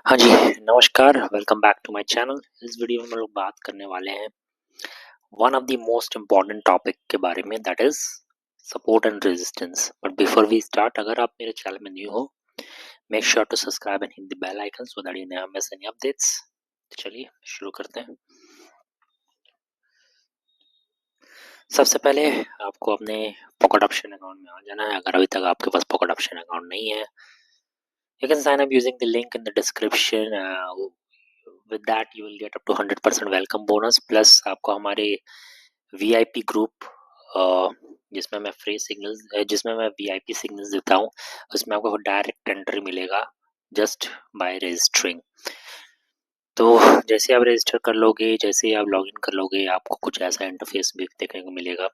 हाँ जी, नमस्कार, welcome back to my channel. इस वीडियो में हम लोग बात करने वाले हैं one of the most important topic के बारे में, that is support and resistance. But before we start, अगर आप मेरे चैनल में न्यू हो, make sure to subscribe and hit the bell icon so that you never miss any updates. चलिए शुरू करते हैं। सबसे पहले आपको अपने पॉकेट ऑप्शन अकाउंट में आ जाना है। अगर अभी तक आपके पास पॉकेट ऑप्शन अकाउंट नहीं है, you can sign up using the link in the description. With that you will get up to 100% welcome bonus plus आपको हमारे VIP ग्रुप जिसमें मैं फ्री सिग्नल्स जिसमें मैं VIP सिग्नल्स देता हूँ, उसमें आपको डायरेक्ट एंट्री मिलेगा जस्ट बाय रजिस्टरिंग। तो जैसे आप रजिस्टर कर लोगे, जैसे आप लॉगिन कर लोगे, आपको कुछ ऐसा इंटरफेस भी देखने को मिलेगा।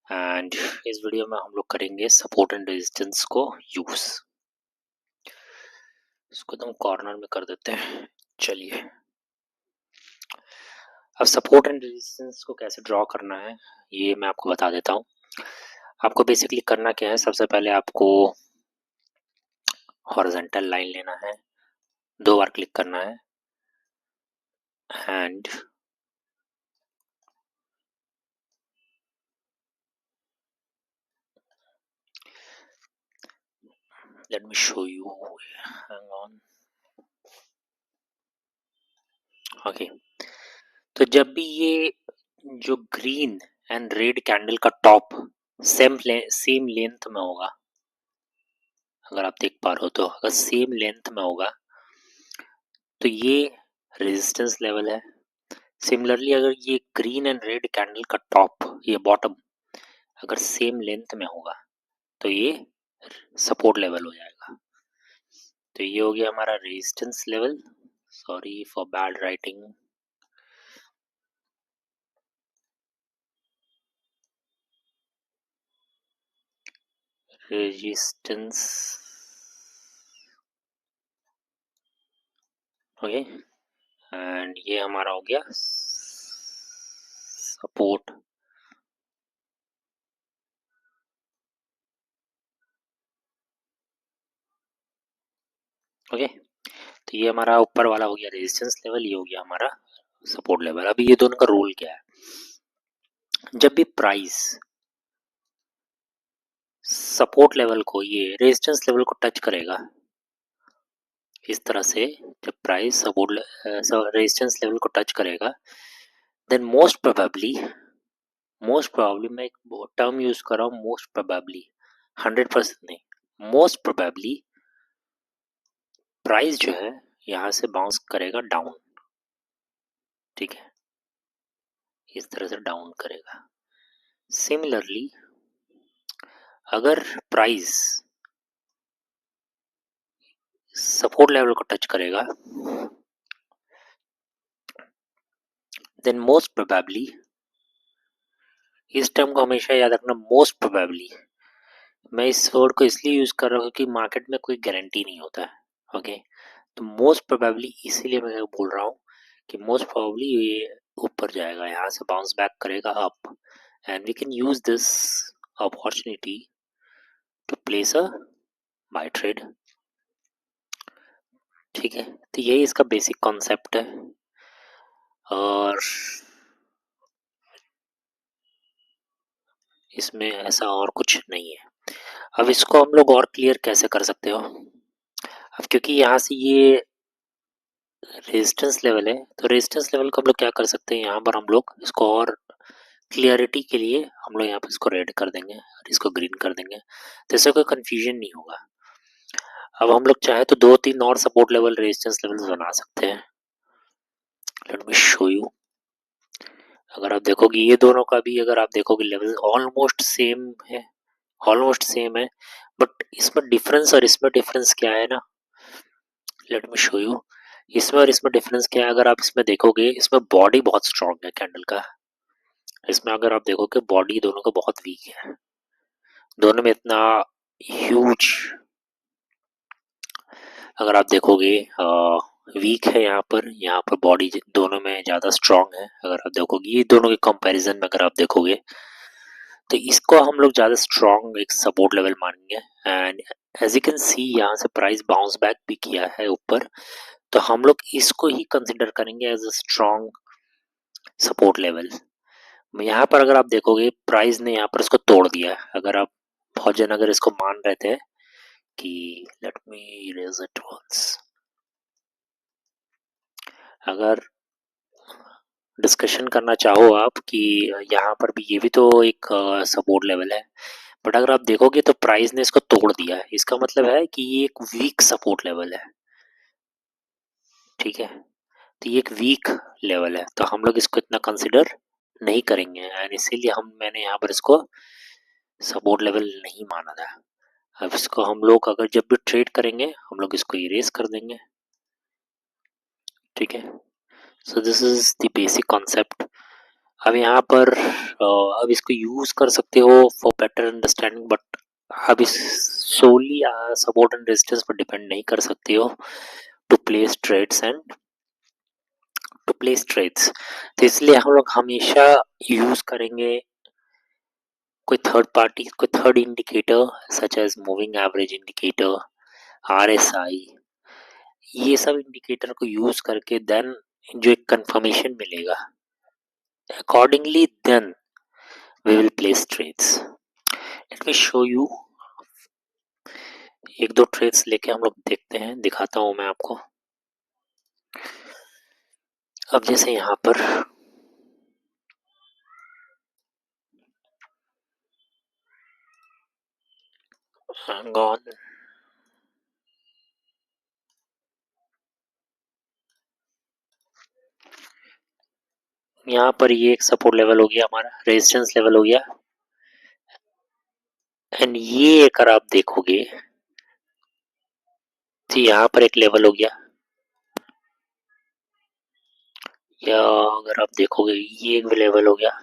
एंड इस वीडियो में हम लोग करेंगे सपोर्ट एंड रेजिस्टेंस को यूज। इसको तो हम कॉर्नर में कर देते हैं। चलिए, अब सपोर्ट एंड रेजिस्टेंस को कैसे ड्रॉ करना है ये मैं आपको बता देता हूँ। आपको बेसिकली करना क्या है, सबसे पहले आपको हॉरिजॉन्टल लाइन लेना है, 2 बार क्लिक करना है and let me show you, hang on. Okay, तो जब भी ये जो ग्रीन एंड रेड कैंडल का टॉप सेम लेंथ में होगा, अगर आप देख पा रहे हो तो अगर सेम लेंथ में होगा तो ये रेजिस्टेंस लेवल है। सिमिलरली अगर ये ग्रीन एंड रेड कैंडल का टॉप, ये बॉटम अगर सेम लेंथ में होगा तो ये सपोर्ट लेवल हो जाएगा। तो ये हो गया हमारा resistance level. Sorry for bad writing. Resistance, okay, and ये हमारा हो गया सपोर्ट। ओके, तो ये हमारा ऊपर वाला हो गया रेजिस्टेंस लेवल, ये हो गया हमारा सपोर्ट लेवल। अभी ये दोनों का रोल क्या है, जब भी प्राइस सपोर्ट लेवल को, ये रेजिस्टेंस लेवल को टच करेगा इस तरह से, जब प्राइस सपोर्ट रेजिस्टेंस लेवल को टच करेगा, देन मोस्ट प्रोबेबली मैं एक टर्म यूज कर रहा हूँ, मोस्ट प्रोबेबली, 100% नहीं, मोस्ट प्रोबेबली प्राइस जो है यहाँ से बाउंस करेगा डाउन। ठीक है, इस तरह से डाउन करेगा। सिमिलरली अगर प्राइस सपोर्ट लेवल को टच करेगा, देन मोस्ट प्रोबेबली, इस टर्म को हमेशा याद रखना, मोस्ट प्रोबेबली। मैं इस वर्ड को इसलिए यूज कर रहा हूँ क्योंकि मार्केट में कोई गारंटी नहीं होता है। ओके, तो मोस्ट प्रोबेबली इसीलिए मैं बोल रहा हूँ कि मोस्ट प्रोबेबली ये ऊपर जाएगा, यहाँ से बाउंस बैक करेगा up, and we can use this opportunity to place a buy trade. ठीक है, तो यही इसका बेसिक कॉन्सेप्ट है और इसमें ऐसा और कुछ नहीं है। अब इसको हम लोग और क्लियर कैसे कर सकते हो, अब क्योंकि यहाँ से ये रेजिस्टेंस लेवल है, तो रेजिस्टेंस लेवल को हम लोग क्या कर सकते हैं, यहाँ पर हम लोग इसको और क्लियरिटी के लिए हम लोग यहाँ पर इसको रेड कर देंगे और इसको ग्रीन कर देंगे, तो इससे कोई कंफ्यूजन नहीं होगा। अब हम लोग चाहे तो 2-3 और सपोर्ट लेवल, रेजिस्टेंस लेवल बना सकते हैं। Late me show you. अगर आप देखोगे ये दोनों का भी, अगर आप देखोगे लेवल ऑलमोस्ट सेम है, ऑलमोस्ट सेम है, बट इसमें डिफरेंस और इसमें डिफरेंस क्या है ना, लेट मी शो यू। इसमें और इसमें डिफरेंस क्या है, अगर आप इसमें देखोगे, इसमें बॉडी बहुत स्ट्रांग है कैंडल का, इसमें अगर आप देखोगे बॉडी दोनों का बहुत वीक है, दोनों में इतना ह्यूज, अगर आप देखोगे वीक है यहाँ पर बॉडी दोनों में ज़्यादा स्ट्रांग है। अगर आप देखोगे ये दोनों के कंपैरिजन में अगर आप देखोगे तो इसको हम लोग ज़्यादा स्ट्रॉन्ग एक सपोर्ट लेवल मानेंगे। And as you can see यहाँ से प्राइस बाउंस बैक भी किया है ऊपर, तो हम लोग इसको ही कंसिडर करेंगे as a strong support level. यहाँ पर अगर आप देखोगे प्राइस ने यहाँ पर इसको तोड़ दिया है। अगर आप बहुत जन अगर इसको मान रहे थे कि let me erase it once, अगर डिस्कशन करना चाहो आप कि यहाँ पर भी ये भी तो एक सपोर्ट लेवल है, बट अगर आप देखोगे तो प्राइस ने इसको तोड़ दिया है। इसका मतलब है कि ये एक वीक सपोर्ट लेवल है, ठीक है। तो ये एक वीक लेवल है, तो हम लोग इसको इतना कंसिडर नहीं करेंगे एंड इसीलिए मैंने यहाँ पर इसको सपोर्ट लेवल नहीं माना था। अब इसको हम लोग अगर जब भी ट्रेड करेंगे हम लोग इसको इरेज कर देंगे, ठीक है। सो this is the basic concept. अब यहाँ पर अब इसको यूज कर सकते हो फॉर बेटर अंडरस्टैंडिंग, बट अब इस सोली सपोर्ट एंड रेजिस्टेंस पर डिपेंड नहीं कर सकते हो to place trades and to place trades. तो इसलिए हम लोग हमेशा यूज करेंगे कोई थर्ड पार्टी, कोई third indicator such as moving average indicator, RSI, ये सब इंडिकेटर को यूज करके देन जो एक कंफर्मेशन मिलेगा, accordingly then we will place trades. Let me show you, एक दो ट्रेड्स लेके हम लोग देखते हैं, दिखाता हूं मैं आपको। अब जैसे यहाँ पर गॉन, यहाँ पर ये एक सपोर्ट लेवल हो गया, हमारा रेजिस्टेंस लेवल हो गया, एंड ये अगर आप देखोगे तो यहाँ पर एक लेवल हो गया, या अगर आप देखोगे ये एक लेवल हो गया,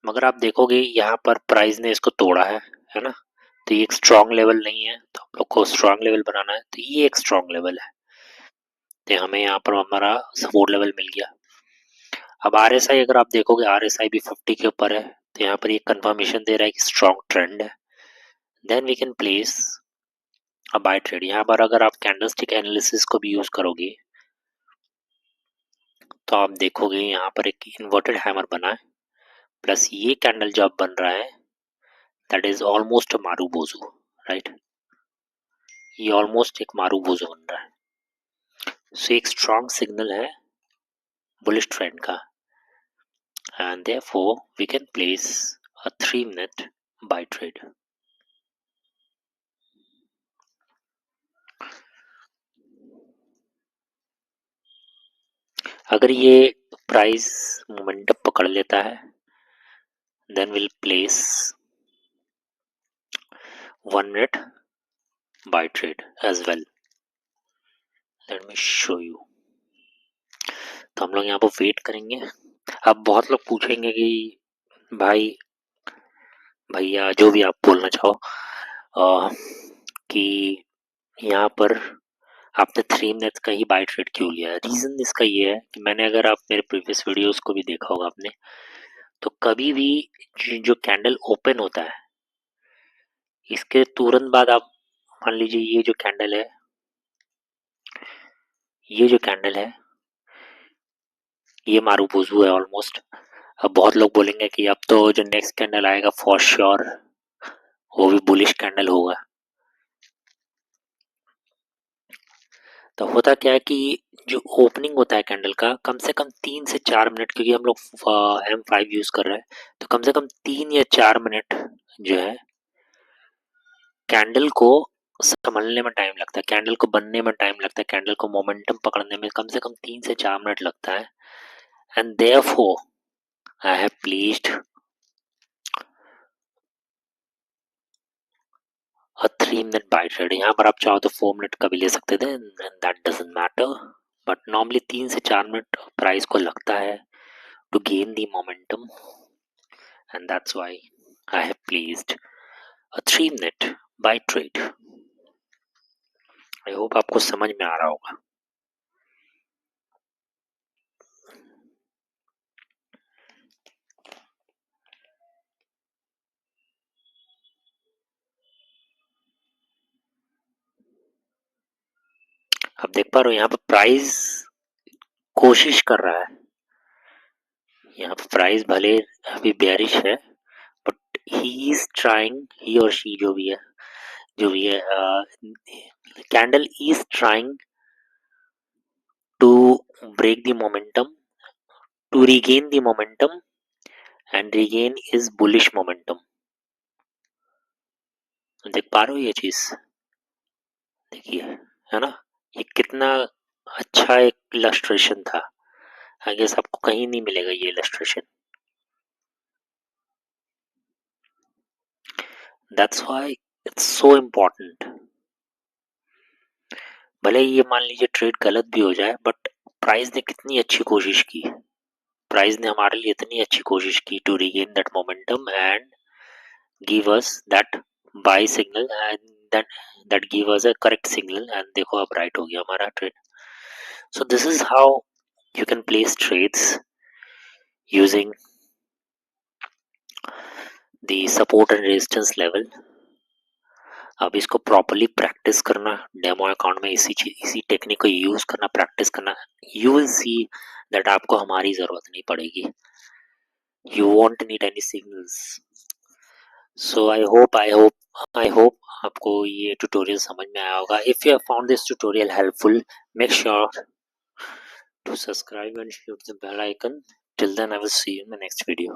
मगर आप देखोगे यहाँ पर प्राइस ने इसको तोड़ा है ना। तो ये एक स्ट्रॉन्ग लेवल नहीं है, तो हम लोग को स्ट्रॉन्ग लेवल बनाना है, तो ये एक स्ट्रॉन्ग लेवल है, तो हमें यहाँ पर हमारा सपोर्ट लेवल मिल गया। अब RSI अगर आप देखोगे RSI भी 50 के ऊपर है, तो यहाँ पर ये कंफर्मेशन दे रहा है कि स्ट्रॉन्ग ट्रेंड है, then we can place a buy trade. यहाँ पर अगर आप कैंडलस्टिक एनालिसिस को भी यूज करोगे तो आप देखोगे यहाँ पर एक इन्वर्टेड हैमर बना है, प्लस ये कैंडल जो अब बन रहा है that is almost marubozu, right. ये ऑलमोस्ट एक मारूबोजू बन रहा है, सो एक स्ट्रॉन्ग सिग्नल है बुलिश ट्रेंड का, and therefore we can place a 3-minute buy trade. अगर ये प्राइस मोमेंटम पकड़ लेता है then we'll place 1-minute buy trade as well. Let me show you. तो हम लोग यहाँ पर वेट करेंगे। अब बहुत लोग पूछेंगे कि भाई भैया जो भी आप बोलना चाहो कि यहाँ पर आपने 3 मिनट का ही बाय ट्रेड क्यों लिया है। रीज़न इसका ये है कि मैंने, अगर आप मेरे प्रीवियस वीडियोस को भी देखा होगा आपने, तो कभी भी जो कैंडल ओपन होता है इसके तुरंत बाद आप मान लीजिए ये जो कैंडल है, ये जो कैंडल है ये मारूबोजू है ऑलमोस्ट। अब बहुत लोग बोलेंगे कि अब तो जो नेक्स्ट कैंडल आएगा फॉर श्योर वो भी बुलिश कैंडल होगा। तो होता क्या है कि जो ओपनिंग होता है कैंडल का कम से कम 3 से 4 मिनट, क्योंकि हम लोग M5 यूज कर रहे हैं, तो कम से कम 3 या 4 मिनट जो है कैंडल को संभलने में टाइम लगता है, कैंडल को बनने में टाइम लगता है, कैंडल को मोमेंटम पकड़ने में कम से कम 3 से 4 मिनट लगता है। And therefore I have placed a 3-minute buy trade. यहाँ पर आप चाहो तो 4 मिनट का भी ले सकते थे, that doesn't matter, but normally 3 से 4 मिनट प्राइस को लगता है to gain the momentum, and that's why I have placed a 3-minute buy trade. I hope आपको समझ में आ रहा होगा। आप देख पा रहे हो यहाँ पे प्राइस कोशिश कर रहा है, यहाँ पे प्राइस भले अभी बेयरिश है but he is trying, he और शी जो भी है candle is trying to break the momentum, to regain the momentum and regain is bullish momentum. देख पा रहे हो ये चीज, देखिए, है ना, ये कितना अच्छा एक इलस्ट्रेशन था। आई गेस आपको कहीं नहीं मिलेगा ये illustration. That's why it's so important. भले ही ये मान लीजिए ट्रेड गलत भी हो जाए बट प्राइस ने कितनी अच्छी कोशिश की, प्राइस ने हमारे लिए इतनी अच्छी कोशिश की to regain that momentum and give us that buy signal and that give us a correct signal and देखो अब राइट हो गया हमारा trade. So this is how you can place trades using the support and resistance level। अब इसको properly practice करना, demo account में इसी टेक्निक को यूज करना, प्रैक्टिस करना, यू विल सी दैट आपको हमारी जरूरत नहीं पड़ेगी, you want need any signals. So I hope आपको ये ट्यूटोरियल समझ में आया होगा। If you have found this tutorial helpful, make sure to subscribe and hit the bell icon. Till then, I will see you in the next video.